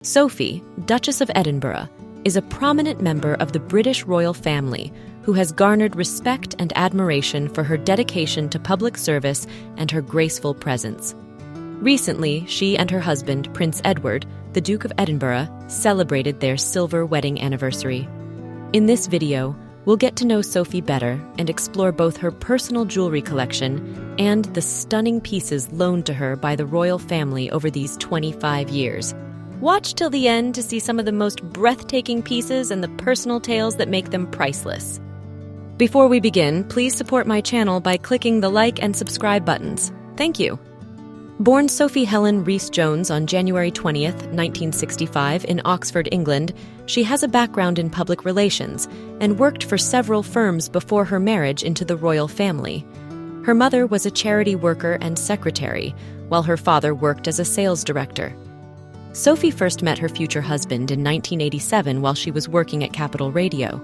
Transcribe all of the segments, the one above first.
Sophie, Duchess of Edinburgh, is a prominent member of the British royal family who has garnered respect and admiration for her dedication to public service and her graceful presence. Recently, she and her husband, Prince Edward, the Duke of Edinburgh, celebrated their silver wedding anniversary. In this video, we'll get to know Sophie better and explore both her personal jewelry collection and the stunning pieces loaned to her by the royal family over these 25 years. Watch till the end to see some of the most breathtaking pieces and the personal tales that make them priceless. Before we begin, please support my channel by clicking the like and subscribe buttons. Thank you. Born Sophie Helen Rhys-Jones on January 20th, 1965 in Oxford, England, she has a background in public relations and worked for several firms before her marriage into the royal family. Her mother was a charity worker and secretary, while her father worked as a sales director. Sophie first met her future husband in 1987 while she was working at Capital Radio.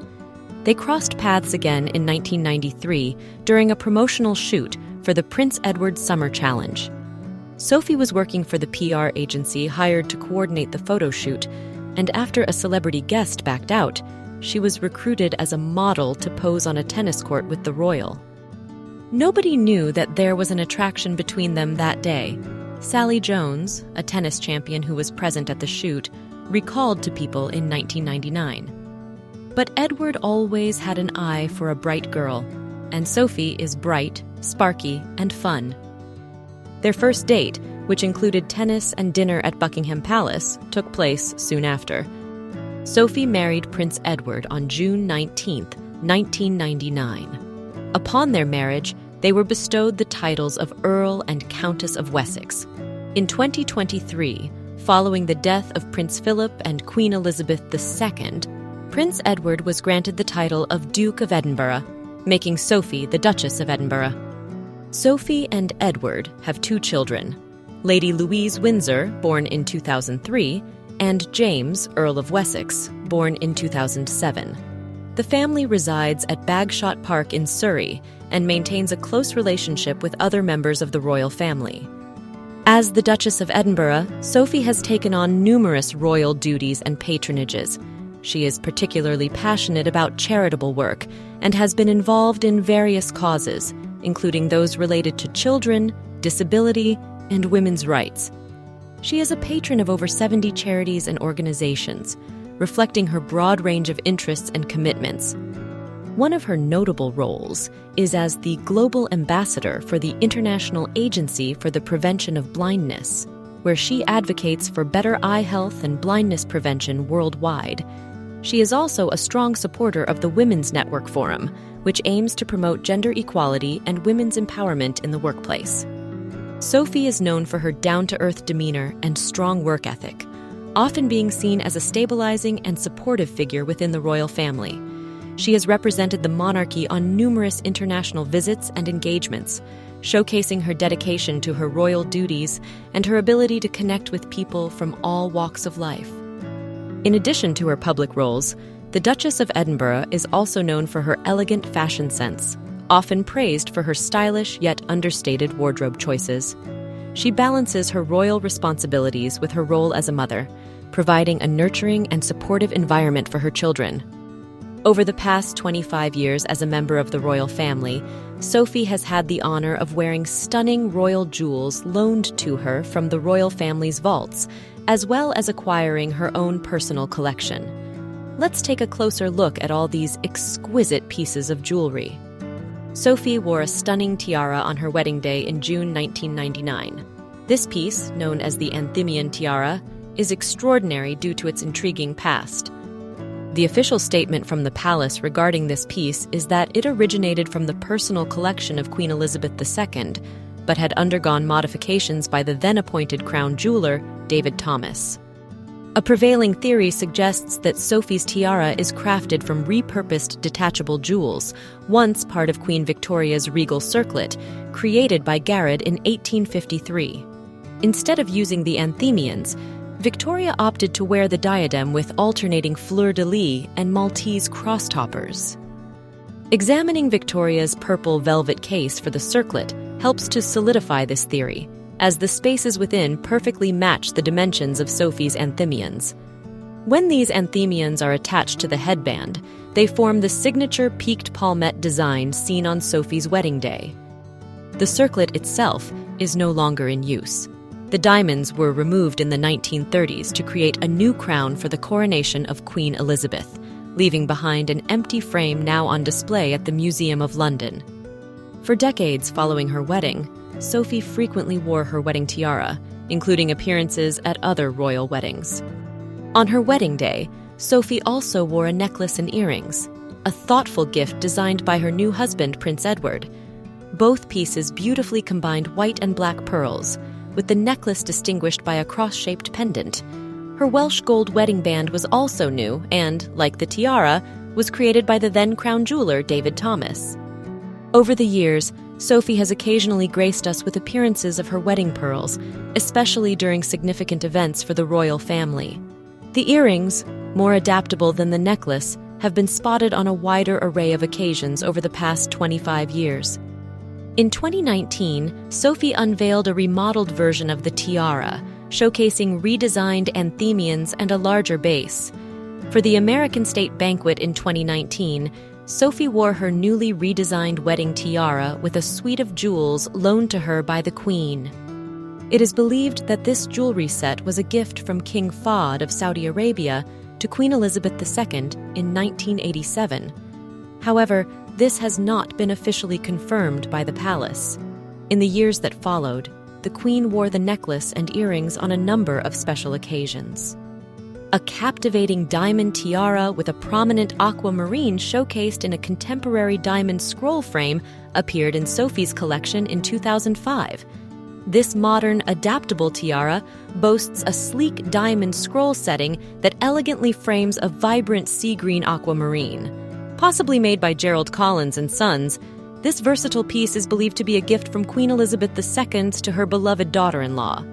They crossed paths again in 1993 during a promotional shoot for the Prince Edward Summer Challenge. Sophie was working for the PR agency hired to coordinate the photo shoot, and after a celebrity guest backed out, she was recruited as a model to pose on a tennis court with the royal. Nobody knew that there was an attraction between them that day. Sally Jones, a tennis champion who was present at the shoot, recalled to people in 1999. But Edward always had an eye for a bright girl, and Sophie is bright, sparky, and fun. Their first date, which included tennis and dinner at Buckingham Palace, took place soon after. Sophie married Prince Edward on June 19, 1999. Upon their marriage, they were bestowed the titles of Earl and Countess of Wessex. In 2023, following the death of Prince Philip and Queen Elizabeth II, Prince Edward was granted the title of Duke of Edinburgh, making Sophie the Duchess of Edinburgh. Sophie and Edward have two children, Lady Louise Windsor, born in 2003, and James, Earl of Wessex, born in 2007. The family resides at Bagshot Park in Surrey and maintains a close relationship with other members of the royal family. As the Duchess of Edinburgh, Sophie has taken on numerous royal duties and patronages. She is particularly passionate about charitable work and has been involved in various causes, including those related to children, disability, and women's rights. She is a patron of over 70 charities and organizations, reflecting her broad range of interests and commitments. One of her notable roles is as the Global Ambassador for the International Agency for the Prevention of Blindness, where she advocates for better eye health and blindness prevention worldwide. She is also a strong supporter of the Women's Network Forum, which aims to promote gender equality and women's empowerment in the workplace. Sophie is known for her down-to-earth demeanor and strong work ethic, often being seen as a stabilizing and supportive figure within the royal family. She has represented the monarchy on numerous international visits and engagements, showcasing her dedication to her royal duties and her ability to connect with people from all walks of life. In addition to her public roles, the Duchess of Edinburgh is also known for her elegant fashion sense, often praised for her stylish yet understated wardrobe choices. She balances her royal responsibilities with her role as a mother, providing a nurturing and supportive environment for her children. Over the past 25 years as a member of the royal family, Sophie has had the honor of wearing stunning royal jewels loaned to her from the royal family's vaults, as well as acquiring her own personal collection. Let's take a closer look at all these exquisite pieces of jewelry. Sophie wore a stunning tiara on her wedding day in June 1999. This piece, known as the Endymion tiara, is extraordinary due to its intriguing past. The official statement from the palace regarding this piece is that it originated from the personal collection of Queen Elizabeth II, but had undergone modifications by the then-appointed crown jeweler, David Thomas. A prevailing theory suggests that Sophie's tiara is crafted from repurposed detachable jewels, once part of Queen Victoria's regal circlet, created by Garrett in 1853. Instead of using the Endymions, Victoria opted to wear the diadem with alternating fleur-de-lis and Maltese cross-toppers. Examining Victoria's purple velvet case for the circlet helps to solidify this theory, as the spaces within perfectly match the dimensions of Sophie's anthemions. When these anthemions are attached to the headband, they form the signature peaked palmette design seen on Sophie's wedding day. The circlet itself is no longer in use. The diamonds were removed in the 1930s to create a new crown for the coronation of Queen Elizabeth, leaving behind an empty frame now on display at the Museum of London. For decades following her wedding, Sophie frequently wore her wedding tiara, including appearances at other royal weddings. On her wedding day, Sophie also wore a necklace and earrings, a thoughtful gift designed by her new husband, Prince Edward. Both pieces beautifully combined white and black pearls, with the necklace distinguished by a cross-shaped pendant. Her Welsh gold wedding band was also new and, like the tiara, was created by the then crown jeweler David Thomas. Over the years, Sophie has occasionally graced us with appearances of her wedding pearls, especially during significant events for the royal family. The earrings, more adaptable than the necklace, have been spotted on a wider array of occasions over the past 25 years. In 2019, Sophie unveiled a remodeled version of the tiara, showcasing redesigned anthemions and a larger base. For the American State Banquet in 2019, Sophie wore her newly redesigned wedding tiara with a suite of jewels loaned to her by the Queen. It is believed that this jewelry set was a gift from King Fahd of Saudi Arabia to Queen Elizabeth II in 1987. However, this has not been officially confirmed by the palace. In the years that followed, the Queen wore the necklace and earrings on a number of special occasions. A captivating diamond tiara with a prominent aquamarine showcased in a contemporary diamond scroll frame appeared in Sophie's collection in 2005. This modern, adaptable tiara boasts a sleek diamond scroll setting that elegantly frames a vibrant sea green aquamarine. Possibly made by Gerald Collins and Sons, this versatile piece is believed to be a gift from Queen Elizabeth II to her beloved daughter-in-law.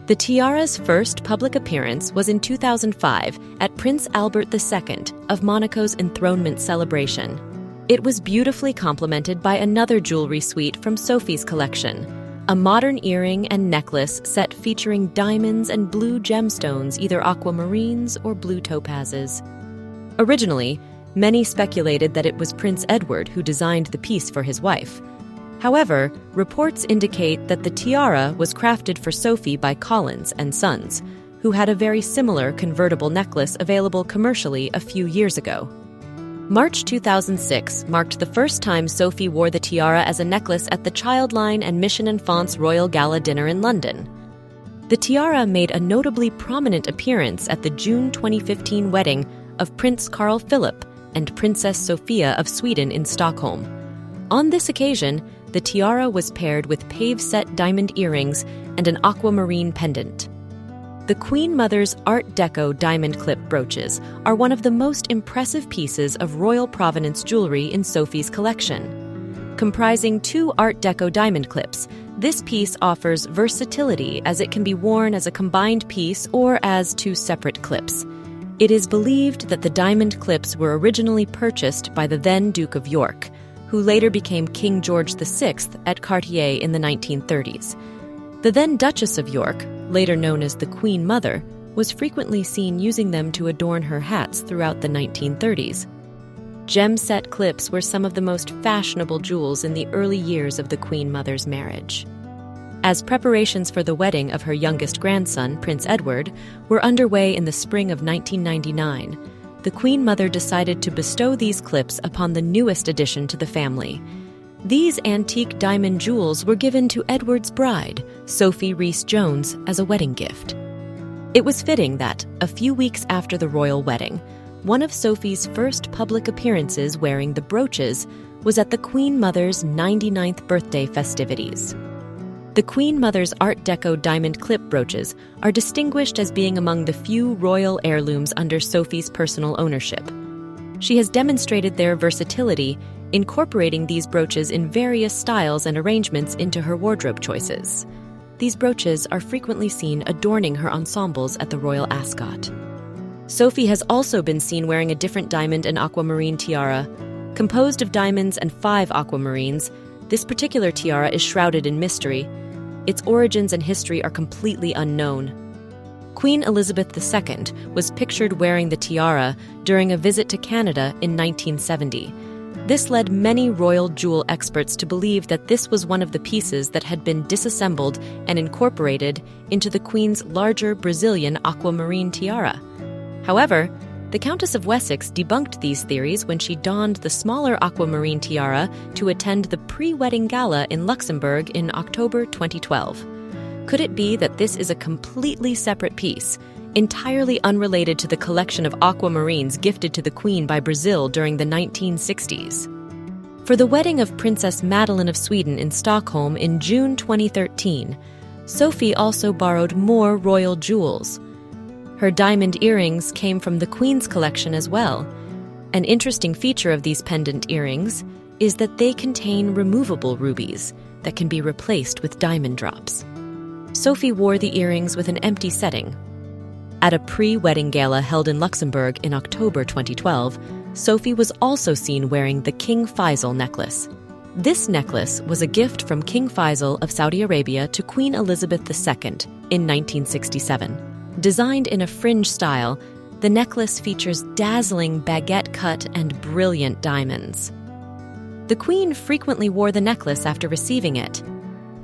The tiara's first public appearance was in 2005 at Prince Albert II of Monaco's enthronement celebration. It was beautifully complemented by another jewelry suite from Sophie's collection, a modern earring and necklace set featuring diamonds and blue gemstones, either aquamarines or blue topazes. Originally, many speculated that it was Prince Edward who designed the piece for his wife. However, reports indicate that the tiara was crafted for Sophie by Collins and Sons, who had a very similar convertible necklace available commercially a few years ago. March 2006 marked the first time Sophie wore the tiara as a necklace at the Childline and Mission and Fonts Royal Gala dinner in London. The tiara made a notably prominent appearance at the June 2015 wedding of Prince Carl Philip and Princess Sophia of Sweden in Stockholm. On this occasion, the tiara was paired with pave-set diamond earrings and an aquamarine pendant. The Queen Mother's Art Deco diamond clip brooches are one of the most impressive pieces of royal provenance jewelry in Sophie's collection. Comprising 2 Art Deco diamond clips, this piece offers versatility as it can be worn as a combined piece or as 2 separate clips. It is believed that the diamond clips were originally purchased by the then Duke of York, who later became King George VI at Cartier in the 1930s. The then Duchess of York, later known as the Queen Mother, was frequently seen using them to adorn her hats throughout the 1930s. Gem-set clips were some of the most fashionable jewels in the early years of the Queen Mother's marriage. As preparations for the wedding of her youngest grandson, Prince Edward, were underway in the spring of 1999, the Queen Mother decided to bestow these clips upon the newest addition to the family. These antique diamond jewels were given to Edward's bride, Sophie Rhys-Jones, as a wedding gift. It was fitting that, a few weeks after the royal wedding, one of Sophie's first public appearances wearing the brooches was at the Queen Mother's 99th birthday festivities. The Queen Mother's Art Deco diamond clip brooches are distinguished as being among the few royal heirlooms under Sophie's personal ownership. She has demonstrated their versatility, incorporating these brooches in various styles and arrangements into her wardrobe choices. These brooches are frequently seen adorning her ensembles at the Royal Ascot. Sophie has also been seen wearing a different diamond and aquamarine tiara. Composed of diamonds and 5 aquamarines, this particular tiara is shrouded in mystery. its origins and history are completely unknown. Queen Elizabeth II was pictured wearing the tiara during a visit to Canada in 1970. This led many royal jewel experts to believe that this was one of the pieces that had been disassembled and incorporated into the Queen's larger Brazilian aquamarine tiara. However, the Countess of Wessex debunked these theories when she donned the smaller aquamarine tiara to attend the pre-wedding gala in Luxembourg in October 2012. Could it be that this is a completely separate piece, entirely unrelated to the collection of aquamarines gifted to the Queen by Brazil during the 1960s? For the wedding of Princess Madeleine of Sweden in Stockholm in June 2013, Sophie also borrowed more royal jewels. Her diamond earrings came from the Queen's collection as well. An interesting feature of these pendant earrings is that they contain removable rubies that can be replaced with diamond drops. Sophie wore the earrings with an empty setting. At a pre-wedding gala held in Luxembourg in October 2012, Sophie was also seen wearing the King Faisal necklace. This necklace was a gift from King Faisal of Saudi Arabia to Queen Elizabeth II in 1967. Designed in a fringe style, the necklace features dazzling baguette-cut and brilliant diamonds. The Queen frequently wore the necklace after receiving it.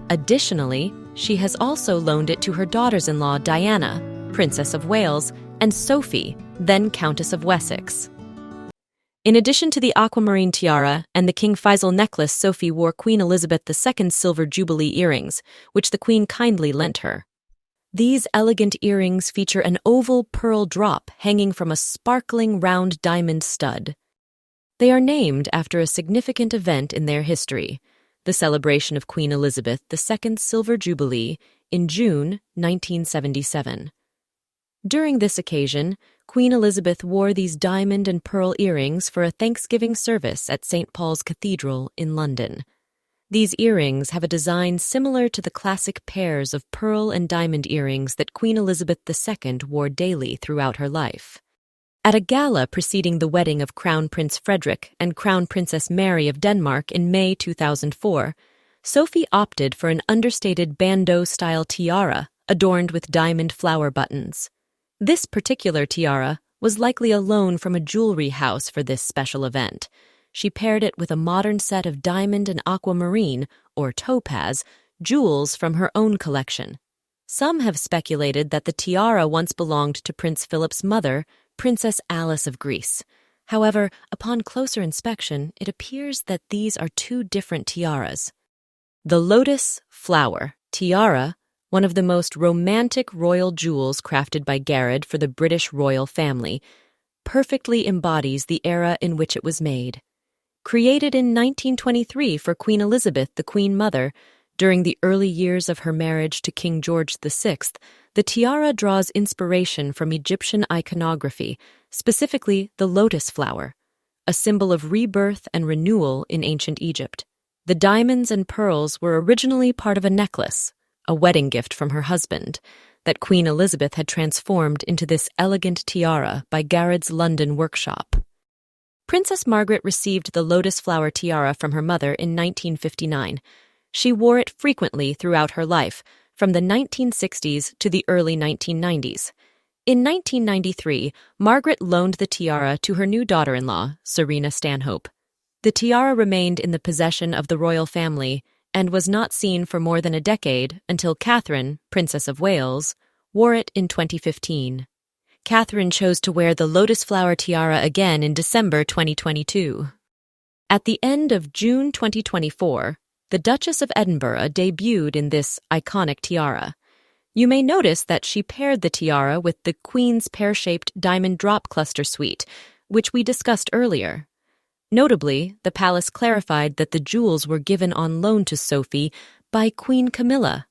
Additionally, she has also loaned it to her daughters-in-law Diana, Princess of Wales, and Sophie, then Countess of Wessex. In addition to the aquamarine tiara and the King Faisal necklace, Sophie wore Queen Elizabeth II's silver jubilee earrings, which the Queen kindly lent her. These elegant earrings feature an oval pearl drop hanging from a sparkling round diamond stud. They are named after a significant event in their history, the celebration of Queen Elizabeth II's silver jubilee in June 1977. During this occasion, Queen Elizabeth wore these diamond and pearl earrings for a Thanksgiving service at St. Paul's Cathedral in London. These earrings have a design similar to the classic pairs of pearl and diamond earrings that Queen Elizabeth II wore daily throughout her life. At a gala preceding the wedding of Crown Prince Frederick and Crown Princess Mary of Denmark in May 2004, Sophie opted for an understated bandeau-style tiara adorned with diamond flower buttons. This particular tiara was likely a loan from a jewelry house for this special event. She paired it with a modern set of diamond and aquamarine, or topaz, jewels from her own collection. Some have speculated that the tiara once belonged to Prince Philip's mother, Princess Alice of Greece. However, upon closer inspection, it appears that these are two different tiaras. The lotus flower tiara, one of the most romantic royal jewels crafted by Garrett for the British royal family, perfectly embodies the era in which it was made. Created in 1923 for Queen Elizabeth, the Queen Mother, during the early years of her marriage to King George VI, the tiara draws inspiration from Egyptian iconography, specifically the lotus flower, a symbol of rebirth and renewal in ancient Egypt. The diamonds and pearls were originally part of a necklace, a wedding gift from her husband, that Queen Elizabeth had transformed into this elegant tiara by Garrett's London workshop. Princess Margaret received the lotus flower tiara from her mother in 1959. She wore it frequently throughout her life, from the 1960s to the early 1990s. In 1993, Margaret loaned the tiara to her new daughter-in-law, Serena Stanhope. The tiara remained in the possession of the royal family and was not seen for more than a decade until Catherine, Princess of Wales, wore it in 2015. Catherine chose to wear the lotus flower tiara again in December 2022. At the end of June 2024, the Duchess of Edinburgh debuted in this iconic tiara. You may notice that she paired the tiara with the Queen's pear-shaped diamond drop cluster suite, which we discussed earlier. Notably, the palace clarified that the jewels were given on loan to Sophie by Queen Camilla.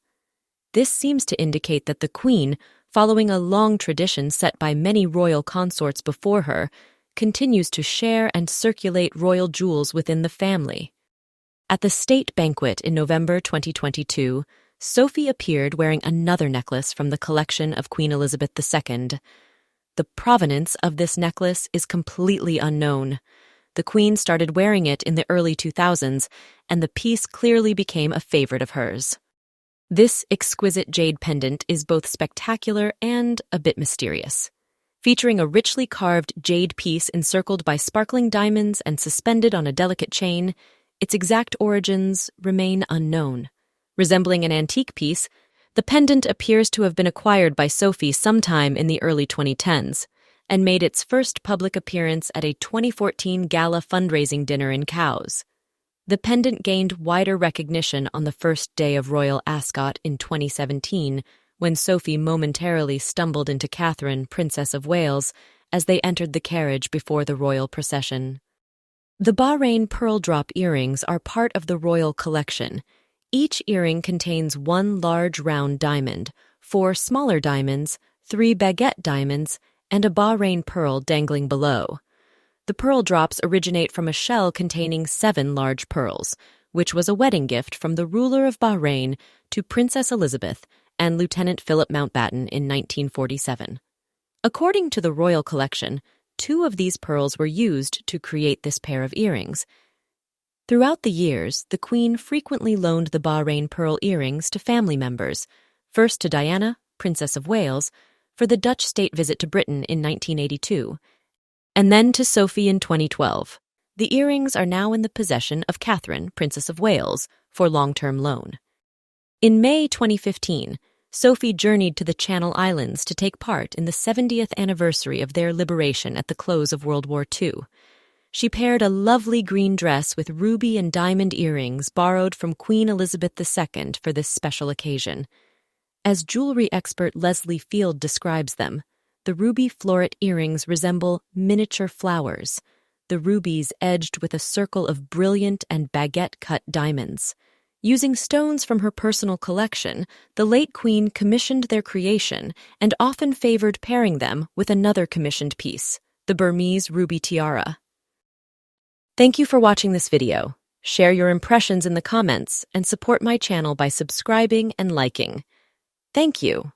This seems to indicate that the Queen, following a long tradition set by many royal consorts before her, continues to share and circulate royal jewels within the family. At the state banquet in November 2022, Sophie appeared wearing another necklace from the collection of Queen Elizabeth II. The provenance of this necklace is completely unknown. The Queen started wearing it in the early 2000s, and the piece clearly became a favorite of hers. This exquisite jade pendant is both spectacular and a bit mysterious. Featuring a richly carved jade piece encircled by sparkling diamonds and suspended on a delicate chain, its exact origins remain unknown. Resembling an antique piece, the pendant appears to have been acquired by Sophie sometime in the early 2010s and made its first public appearance at a 2014 gala fundraising dinner in Cowes. The pendant gained wider recognition on the first day of Royal Ascot in 2017, when Sophie momentarily stumbled into Catherine, Princess of Wales, as they entered the carriage before the royal procession. The Bahrain pearl drop earrings are part of the royal collection. Each earring contains one large round diamond, 4 smaller diamonds, 3 baguette diamonds, and a Bahrain pearl dangling below. The pearl drops originate from a shell containing 7 large pearls, which was a wedding gift from the ruler of Bahrain to Princess Elizabeth and Lieutenant Philip Mountbatten in 1947. According to the royal collection, 2 of these pearls were used to create this pair of earrings. Throughout the years, the Queen frequently loaned the Bahrain pearl earrings to family members, first to Diana, Princess of Wales, for the Dutch state visit to Britain in 1982, and then to Sophie in 2012. The earrings are now in the possession of Catherine, Princess of Wales, for long-term loan. In May 2015, Sophie journeyed to the Channel Islands to take part in the 70th anniversary of their liberation at the close of World War II. She paired a lovely green dress with ruby and diamond earrings borrowed from Queen Elizabeth II for this special occasion. As jewelry expert Leslie Field describes them, the ruby floret earrings resemble miniature flowers, the rubies edged with a circle of brilliant and baguette-cut diamonds. Using stones from her personal collection, the late Queen commissioned their creation and often favored pairing them with another commissioned piece, the Burmese ruby tiara. Thank you for watching this video. Share your impressions in the comments and support my channel by subscribing and liking. Thank you.